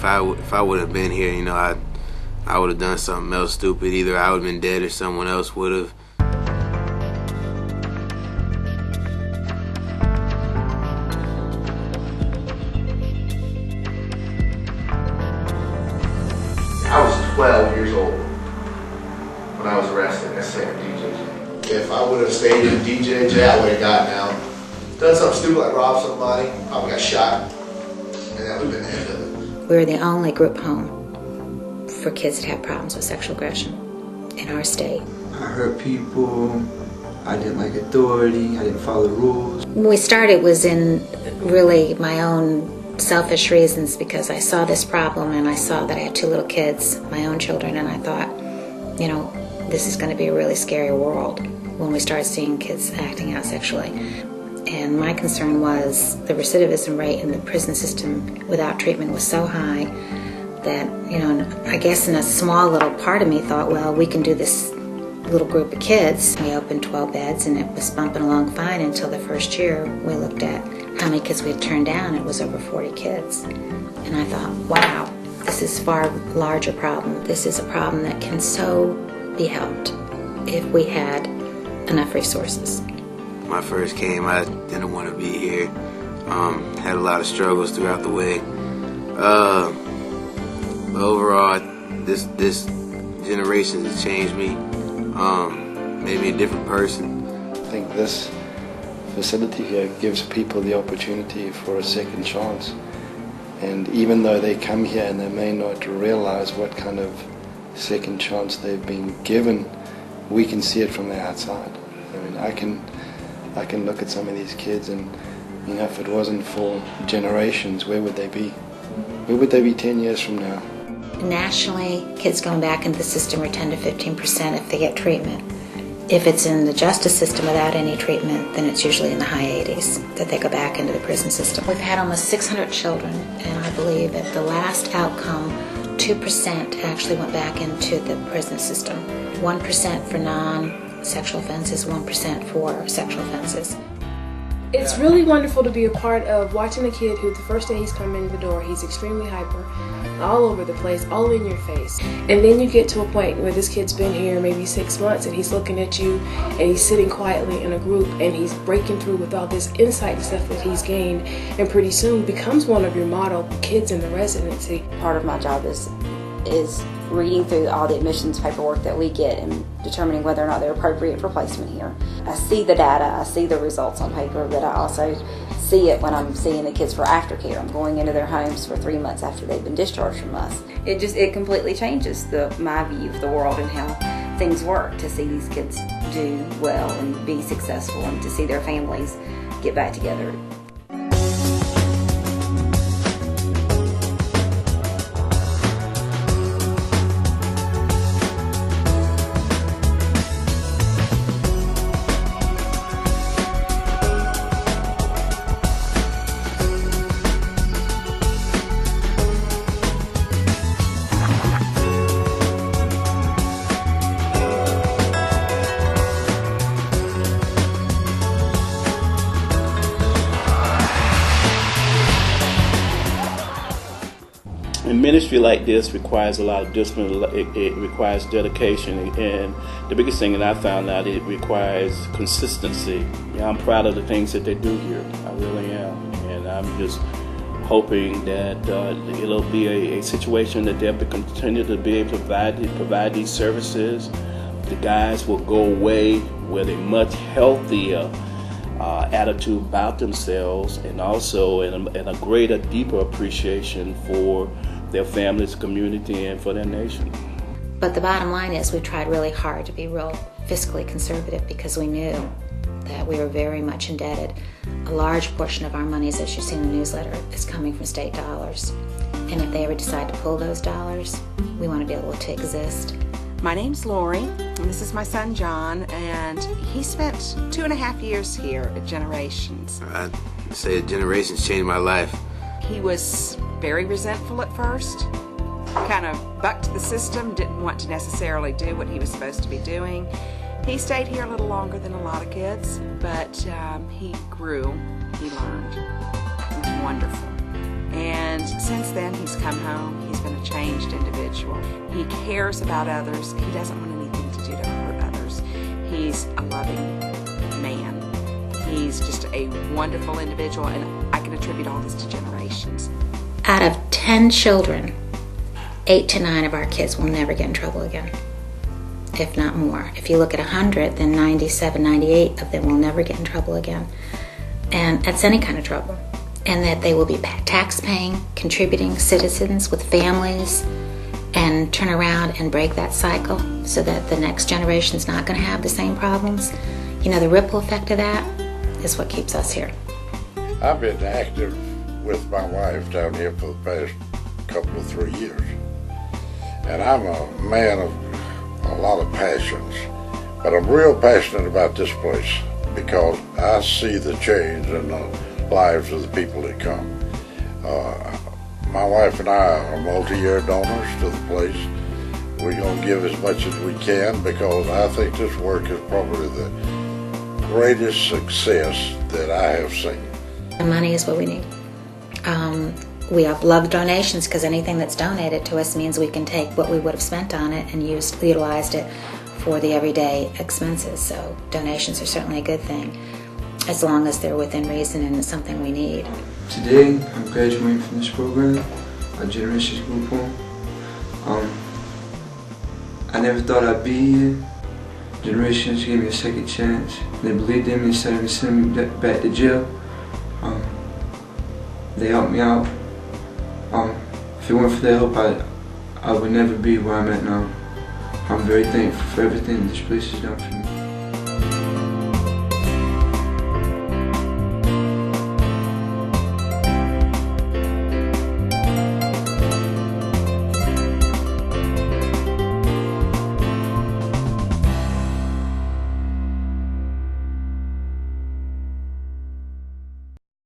if I would have been here, you know, I would have done something else stupid. Either I would have been dead or someone else would have. I was 12 years old when I was arrested at second DJJ. If I would have stayed in DJJ, I would have gotten out. Done something stupid like robbed somebody, probably got shot, and that would have been the end of it. We're the only group home for kids that have problems with sexual aggression in our state. I hurt people, I didn't like authority, I didn't follow the rules. When we started, it was in really my own selfish reasons, because I saw this problem and I saw that I had two little kids, my own children, and I thought, you know, this is going to be a really scary world when we start seeing kids acting out sexually. And my concern was the recidivism rate in the prison system without treatment was so high that, you know, I guess in a small little part of me thought, well, we can do this little group of kids. We opened 12 beds and it was bumping along fine until the first year we looked at how many kids we had turned down. It was over 40 kids. And I thought, wow, this is a far larger problem. This is a problem that can so be helped if we had enough resources. When I first came, I didn't want to be here. Had a lot of struggles throughout the way. But overall, this generation has changed me. Made me a different person. I think this facility here gives people the opportunity for a second chance. And even though they come here and they may not realize what kind of second chance they've been given, we can see it from the outside. I mean, I can look at some of these kids and, you know, if it wasn't for generations, where would they be? Where would they be 10 years from now? Nationally, kids going back into the system are 10 to 15% if they get treatment. If it's in the justice system without any treatment, then it's usually in the high 80s that they go back into the prison system. We've had almost 600 children, and I believe at the last outcome, 2% actually went back into the prison system. 1% for non-sexual offenses, 1% for sexual offenses. It's really wonderful to be a part of watching a kid who the first day he's come in the door, he's extremely hyper, all over the place, all in your face. And then you get to a point where this kid's been here maybe 6 months and he's looking at you and he's sitting quietly in a group and he's breaking through with all this insight and stuff that he's gained, and pretty soon becomes one of your model kids in the residency. Part of my job is reading through all the admissions paperwork that we get and determining whether or not they're appropriate for placement here. I see the data, I see the results on paper, but I also see it when I'm seeing the kids for aftercare. I'm going into their homes for 3 months after they've been discharged from us. It completely changes my view of the world and how things work, to see these kids do well and be successful and to see their families get back together. A ministry like this requires a lot of discipline, it requires dedication, and the biggest thing that I found out, it requires consistency. I'm proud of the things that they do here, I really am, and I'm just hoping that it'll be a situation that they'll continue to be able to provide these services. The guys will go away with a much healthier attitude about themselves, and also in a greater, deeper appreciation for their families, community, and for their nation. But the bottom line is we tried really hard to be real fiscally conservative because we knew that we were very much indebted. A large portion of our monies, as you see in the newsletter, is coming from state dollars. And if they ever decide to pull those dollars, we want to be able to exist. My name's Lori, and this is my son John, and he spent 2.5 years here at Generations. I'd say Generations changed my life. He was very resentful at first, kind of bucked the system, didn't want to necessarily do what he was supposed to be doing. He stayed here a little longer than a lot of kids, but he grew, he learned. It was wonderful. And since then, he's come home. He's been a changed individual. He cares about others. He doesn't want anything to do to hurt others. He's a loving man. He's just a wonderful individual, and I can attribute all this to generations. Out of 10 children, 8 to 9 of our kids will never get in trouble again, if not more. If you look at 100, then 97, 98 of them will never get in trouble again. And that's any kind of trouble. And that they will be tax-paying, contributing citizens with families, and turn around and break that cycle so that the next generation's not going to have the same problems. You know, the ripple effect of that is what keeps us here. I've been active with my wife down here for the past couple of 3 years. And I'm a man of a lot of passions, but I'm real passionate about this place because I see the change in the lives of the people that come. My wife and I are multi-year donors to the place. We're going to give as much as we can because I think this work is probably the greatest success that I have seen. The money is what we need. We have love donations because anything that's donated to us means we can take what we would have spent on it and utilized it for the everyday expenses. So donations are certainly a good thing, as long as they're within reason and it's something we need. Today, I'm graduating from this program, a Generations Group Home. I never thought I'd be here. Generations gave me a second chance. They believed in me instead of sending me back to jail. They helped me out. If it weren't for their help, I would never be where I'm at now. I'm very thankful for everything this place has done for me.